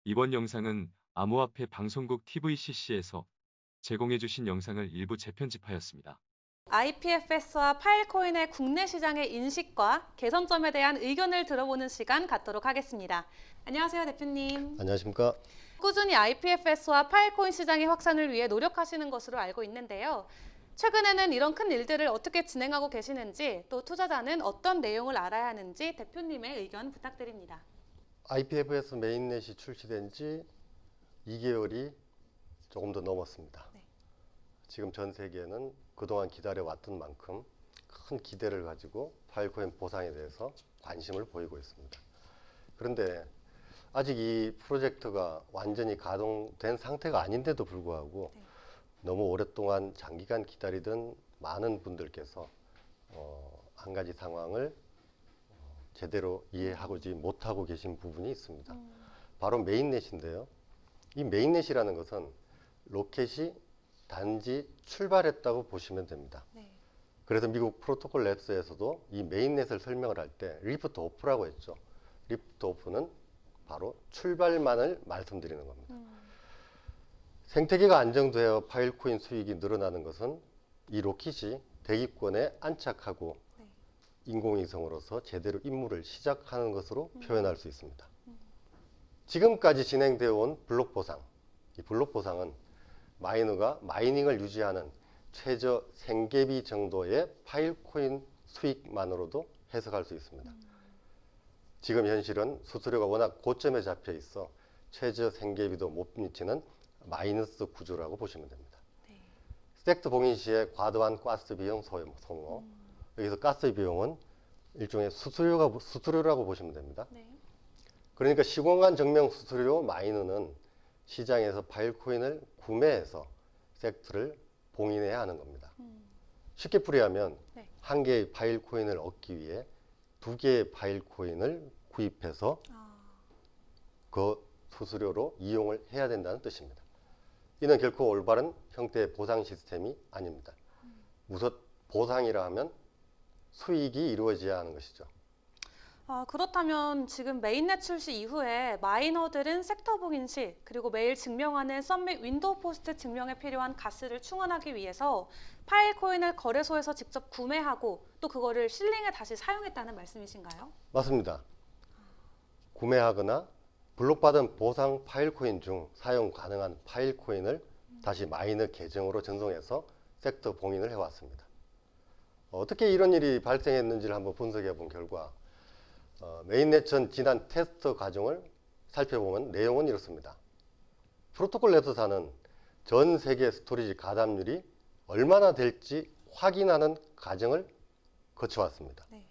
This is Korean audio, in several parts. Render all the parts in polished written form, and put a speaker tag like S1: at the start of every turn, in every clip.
S1: 이번 영상은 암호화폐 방송국 TVCC에서 제공해주신 영상을 일부 재편집하였습니다.
S2: IPFS와 파일코인의 국내 시장의 인식과 개선점에 대한 의견을 들어보는 시간 갖도록 하겠습니다. 안녕하세요, 대표님.
S3: 안녕하십니까?
S2: 꾸준히 IPFS와 파일코인 시장의 확산을 위해 노력하시는 것으로 알고 있는데요. 최근에는 이런 큰 일들을 어떻게 진행하고 계시는지, 또 투자자는 어떤 내용을 알아야 하는지 대표님의 의견 부탁드립니다.
S3: IPFS 메인넷이 출시된 지 2개월이 조금 더 넘었습니다.
S2: 네.
S3: 지금 전 세계는 그동안 기다려왔던 만큼 큰 기대를 가지고 파일코인 보상에 대해서 관심을 보이고 있습니다. 그런데 아직 이 프로젝트가 완전히 가동된 상태가 아닌데도 불구하고
S2: 네.
S3: 너무 오랫동안 장기간 기다리던 많은 분들께서 한 가지 상황을 제대로 이해하지 못하고 계신 부분이 있습니다. 바로 메인넷인데요. 이 메인넷이라는 것은 로켓이 단지 출발했다고 보시면 됩니다.
S2: 네.
S3: 그래서 미국 프로토콜 랩스에서도 이 메인넷을 설명을 할 때 리프트 오프라고 했죠. 리프트 오프는 바로 출발만을 말씀드리는 겁니다. 생태계가 안정되어 파일코인 수익이 늘어나는 것은 이 로켓이 대기권에 안착하고
S2: 네.
S3: 인공위성으로서 제대로 임무를 시작하는 것으로 표현할 수 있습니다. 지금까지 진행되어 온 블록 보상, 이 블록 보상은 마이너가 마이닝을 유지하는 최저 생계비 정도의 파일코인 수익만으로도 해석할 수 있습니다. 지금 현실은 수수료가 워낙 고점에 잡혀 있어 최저 생계비도 못 미치는 마이너스 구조라고 보시면 됩니다.
S2: 네.
S3: 섹트 봉인 시에 과도한 가스 비용 소모, 여기서 가스 비용은 일종의 수수료라고 보시면 됩니다.
S2: 네.
S3: 그러니까 시공간 증명 수수료 마이너는 시장에서 파일코인을 구매해서 섹트를 봉인해야 하는 겁니다. 쉽게 풀이하면
S2: 네.
S3: 한 개의 파일코인을 얻기 위해 두 개의 파일코인을 구입해서 그 수수료로 이용을 해야 된다는 뜻입니다. 이는 결코 올바른 형태의 보상 시스템이 아닙니다. 우선 보상이라 하면 수익이 이루어져야 하는 것이죠.
S2: 그렇다면 지금 메인넷 출시 이후에 마이너들은 섹터 봉인 시 그리고 매일 증명하는 썸밋 윈도우 포스트 증명에 필요한 가스를 충원하기 위해서 파일 코인을 거래소에서 직접 구매하고 또 그거를 실링에 다시 사용했다는 말씀이신가요?
S3: 맞습니다. 구매하거나 블록받은 보상 파일코인 중 사용 가능한 파일코인을 다시 마이너 계정으로 전송해서 섹터 봉인을 해왔습니다. 어떻게 이런 일이 발생했는지를 한번 분석해 본 결과 메인넷 전 지난 테스트 과정을 살펴보면 내용은 이렇습니다. 프로토콜 랩스사는 전 세계 스토리지 가담률이 얼마나 될지 확인하는 과정을 거쳐왔습니다.
S2: 네.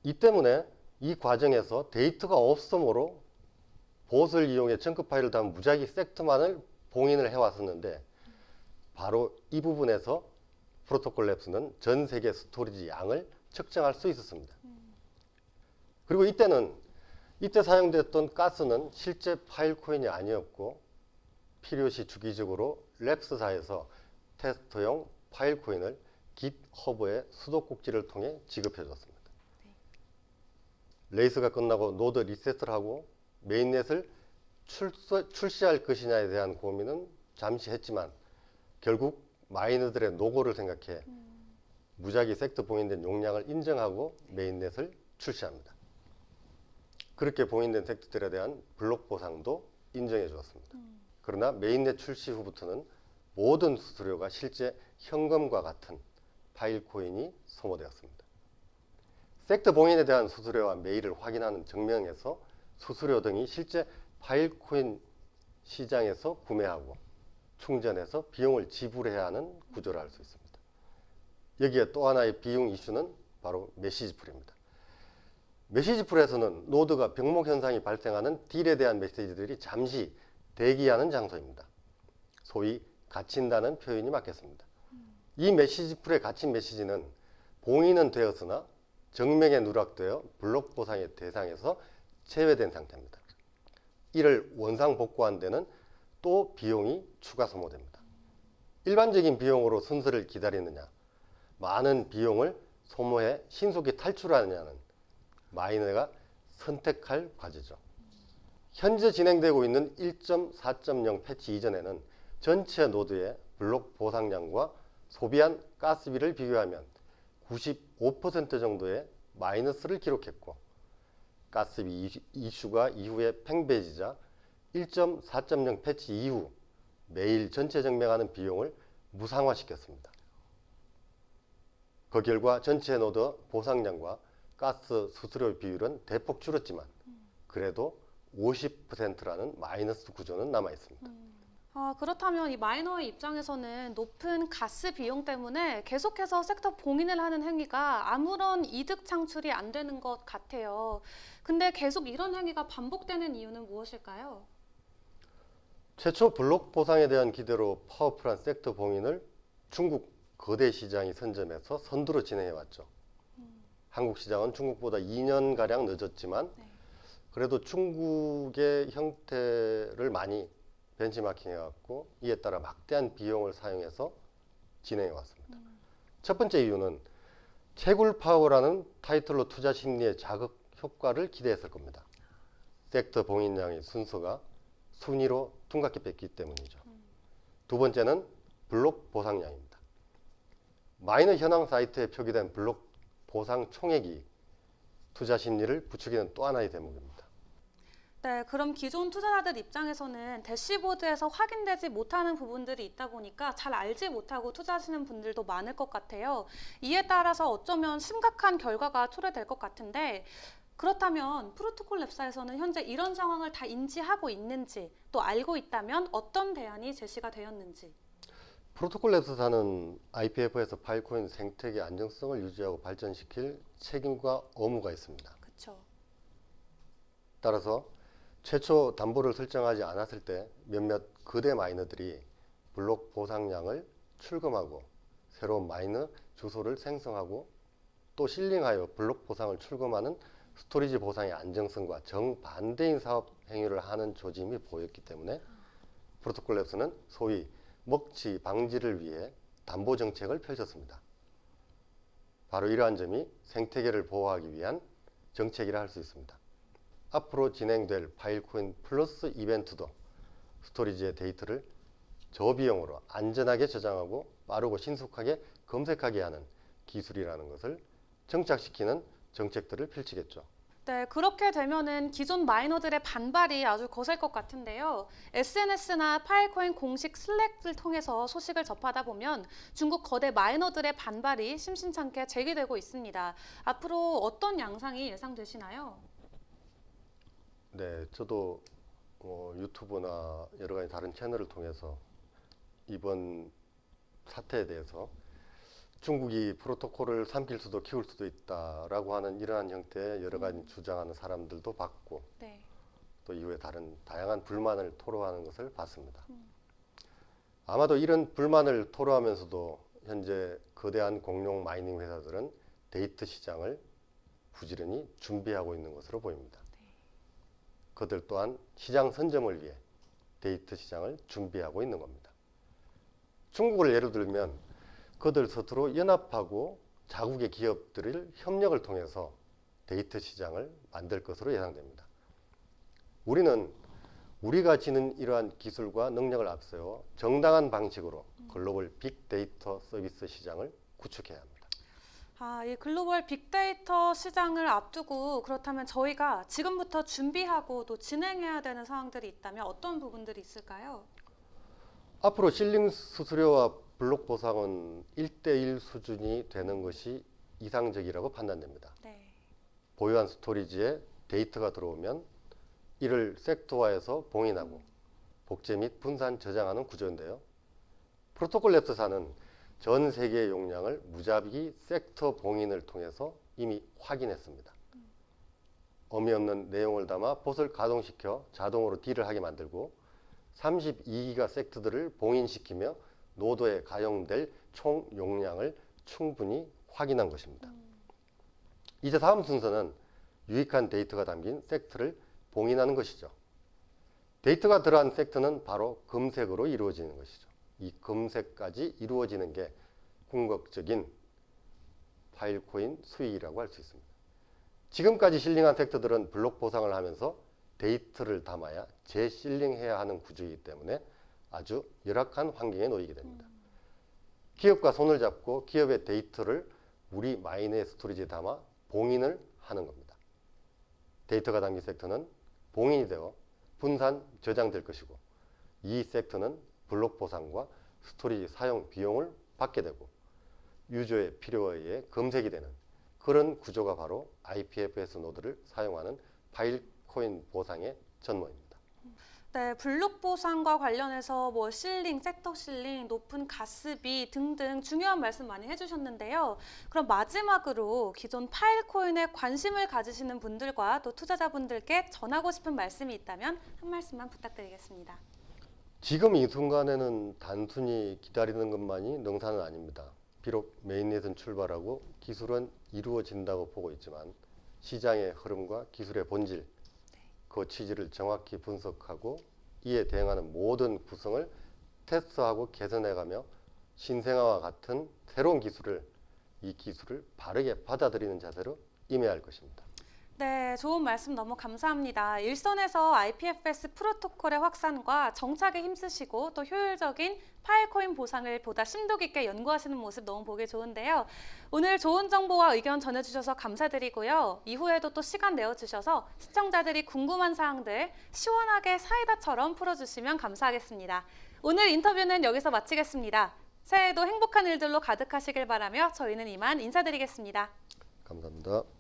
S3: 이 때문에 이 과정에서 데이터가 없으므로 봇을 이용해 정크 파일을 담은 무작위 섹트만을 봉인을 해왔었는데 바로 이 부분에서 프로토콜 랩스는 전 세계 스토리지 양을 측정할 수 있었습니다. 그리고 이때 사용됐던 가스는 실제 파일 코인이 아니었고 필요시 주기적으로 랩스사에서 테스트용 파일 코인을 깃허브의 수도꼭지를 통해 지급해 줬습니다. 레이스가 끝나고 노드 리셋을 하고 메인넷을 출시할 것이냐에 대한 고민은 잠시 했지만 결국 마이너들의 노고를 생각해 무작위 섹터 봉인된 용량을 인정하고 메인넷을 출시합니다. 그렇게 봉인된 섹터들에 대한 블록 보상도 인정해 주었습니다. 그러나 메인넷 출시 후부터는 모든 수수료가 실제 현금과 같은 파일 코인이 소모되었습니다. 섹터 봉인에 대한 수수료와 메일을 확인하는 증명에서 수수료 등이 실제 파일 코인 시장에서 구매하고 충전해서 비용을 지불해야 하는 구조를 알 수 있습니다. 여기에 또 하나의 비용 이슈는 바로 메시지풀입니다. 메시지풀에서는 노드가 병목 현상이 발생하는 딜에 대한 메시지들이 잠시 대기하는 장소입니다. 소위 갇힌다는 표현이 맞겠습니다. 이 메시지풀에 갇힌 메시지는 봉인은 되었으나 정명에 누락되어 블록 보상의 대상에서 제외된 상태입니다. 이를 원상 복구한 데는 또 비용이 추가 소모됩니다. 일반적인 비용으로 순서를 기다리느냐, 많은 비용을 소모해 신속히 탈출하느냐는 마이너가 선택할 과제죠. 현재 진행되고 있는 1.4.0 패치 이전에는 전체 노드의 블록 보상량과 소비한 가스비를 비교하면 95% 정도의 마이너스를 기록했고, 가스비 이슈가 이후에 팽배해지자 1.4.0 패치 이후 매일 전체 증명하는 비용을 무상화시켰습니다. 그 결과 전체 노드 보상량과 가스 수수료 비율은 대폭 줄었지만 그래도 50%라는 마이너스 구조는 남아 있습니다.
S2: 그렇다면 이 마이너의 입장에서는 높은 가스 비용 때문에 계속해서 섹터 봉인을 하는 행위가 아무런 이득 창출이 안 되는 것 같아요. 근데 계속 이런 행위가 반복되는 이유는 무엇일까요?
S3: 최초 블록 보상에 대한 기대로 파워풀한 섹터 봉인을 중국 거대 시장이 선점해서 선두로 진행해왔죠. 한국 시장은 중국보다 2년가량 늦었지만
S2: 네.
S3: 그래도 중국의 형태를 많이 벤치마킹해왔고, 이에 따라 막대한 비용을 사용해서 진행해왔습니다. 첫 번째 이유는 채굴 파워라는 타이틀로 투자 심리의 자극 효과를 기대했을 겁니다. 섹터 봉인량의 순서가 순위로 둔갑게 뺐기 때문이죠. 두 번째는 블록 보상량입니다. 마이너 현황 사이트에 표기된 블록 보상 총액이 투자 심리를 부추기는 또 하나의 대목입니다.
S2: 네, 그럼 기존 투자자들 입장에서는 대시보드에서 확인되지 못하는 부분들이 있다 보니까 잘 알지 못하고 투자하시는 분들도 많을 것 같아요. 이에 따라서 어쩌면 심각한 결과가 초래될 것 같은데, 그렇다면 프로토콜 랩사에서는 현재 이런 상황을 다 인지하고 있는지, 또 알고 있다면 어떤 대안이 제시가 되었는지.
S3: 프로토콜 랩사는 IPF에서 파일코인 생태계 안정성을 유지하고 발전시킬 책임과 의무가 있습니다.
S2: 그렇죠.
S3: 따라서 최초 담보를 설정하지 않았을 때 몇몇 거대 마이너들이 블록 보상량을 출금하고 새로운 마이너 주소를 생성하고 또 실링하여 블록 보상을 출금하는 스토리지 보상의 안정성과 정반대인 사업 행위를 하는 조짐이 보였기 때문에 프로토콜 랩스는 소위 먹튀 방지를 위해 담보 정책을 펼쳤습니다. 바로 이러한 점이 생태계를 보호하기 위한 정책이라 할 수 있습니다. 앞으로 진행될 파일코인 플러스 이벤트도 스토리지의 데이터를 저비용으로 안전하게 저장하고 빠르고 신속하게 검색하게 하는 기술이라는 것을 정착시키는 정책들을 펼치겠죠.
S2: 네, 그렇게 되면은 기존 마이너들의 반발이 아주 거셀 것 같은데요. SNS나 파일코인 공식 슬랙을 통해서 소식을 접하다 보면 중국 거대 마이너들의 반발이 심심찮게 제기되고 있습니다. 앞으로 어떤 양상이 예상되시나요?
S3: 네, 저도 유튜브나 여러 가지 다른 채널을 통해서 이번 사태에 대해서 중국이 프로토콜을 삼킬 수도 키울 수도 있다라고 하는 이러한 형태의 여러 가지 주장하는 사람들도 봤고,
S2: 네.
S3: 또 이후에 다양한 불만을 토로하는 것을 봤습니다. 아마도 이런 불만을 토로하면서도 현재 거대한 공룡 마이닝 회사들은 데이터 시장을 부지런히 준비하고 있는 것으로 보입니다. 그들 또한 시장 선점을 위해 데이터 시장을 준비하고 있는 겁니다. 중국을 예로 들면 그들 서투로 연합하고 자국의 기업들을 협력을 통해서 데이터 시장을 만들 것으로 예상됩니다. 우리는 우리가 지닌 이러한 기술과 능력을 앞세워 정당한 방식으로 글로벌 빅데이터 서비스 시장을 구축해야 합니다.
S2: 이 글로벌 빅데이터 시장을 앞두고 그렇다면 저희가 지금부터 준비하고 또 진행해야 되는 사항들이 있다면 어떤 부분들이 있을까요?
S3: 앞으로 실링 수수료와 블록 보상은 1대1 수준이 되는 것이 이상적이라고 판단됩니다.
S2: 네.
S3: 보유한 스토리지에 데이터가 들어오면 이를 섹터화해서 봉인하고 복제 및 분산 저장하는 구조인데요. 프로토콜 랩스사는 전 세계의 용량을 무작위 섹터 봉인을 통해서 이미 확인했습니다. 의미 없는 내용을 담아 봇을 가동시켜 자동으로 딜을 하게 만들고 32기가 섹트들을 봉인시키며 노드에 가용될 총 용량을 충분히 확인한 것입니다. 이제 다음 순서는 유익한 데이터가 담긴 섹트를 봉인하는 것이죠. 데이터가 들어간 섹트는 바로 검색으로 이루어지는 것이죠. 이 검색까지 이루어지는 게 궁극적인 파일코인 수익이라고 할 수 있습니다. 지금까지 실링한 섹터들은 블록 보상을 하면서 데이터를 담아야 재실링해야 하는 구조이기 때문에 아주 열악한 환경에 놓이게 됩니다. 기업과 손을 잡고 기업의 데이터를 우리 마이넷 스토리지에 담아 봉인을 하는 겁니다. 데이터가 담긴 섹터는 봉인이 되어 분산, 저장될 것이고 이 섹터는 블록 보상과 스토리지 사용 비용을 받게 되고 유저의 필요에 의해 검색이 되는 그런 구조가 바로 IPFS 노드를 사용하는 파일코인 보상의 전모입니다.
S2: 네, 블록 보상과 관련해서 뭐 실링, 섹터 실링, 높은 가스비 등등 중요한 말씀 많이 해주셨는데요. 그럼 마지막으로 기존 파일코인에 관심을 가지시는 분들과 또 투자자분들께 전하고 싶은 말씀이 있다면 한 말씀만 부탁드리겠습니다.
S3: 지금 이 순간에는 단순히 기다리는 것만이 능사는 아닙니다. 비록 메인넷은 출발하고 기술은 이루어진다고 보고 있지만 시장의 흐름과 기술의 본질, 그 취지를 정확히 분석하고 이에 대응하는 모든 구성을 테스트하고 개선해가며 신생아와 같은 새로운 이 기술을 바르게 받아들이는 자세로 임해야 할 것입니다.
S2: 네, 좋은 말씀 너무 감사합니다. 일선에서 IPFS 프로토콜의 확산과 정착에 힘쓰시고 또 효율적인 파일코인 보상을 보다 심도 깊게 연구하시는 모습 너무 보기 좋은데요. 오늘 좋은 정보와 의견 전해주셔서 감사드리고요. 이후에도 또 시간 내어주셔서 시청자들이 궁금한 사항들 시원하게 사이다처럼 풀어주시면 감사하겠습니다. 오늘 인터뷰는 여기서 마치겠습니다. 새해에도 행복한 일들로 가득하시길 바라며 저희는 이만 인사드리겠습니다.
S3: 감사합니다.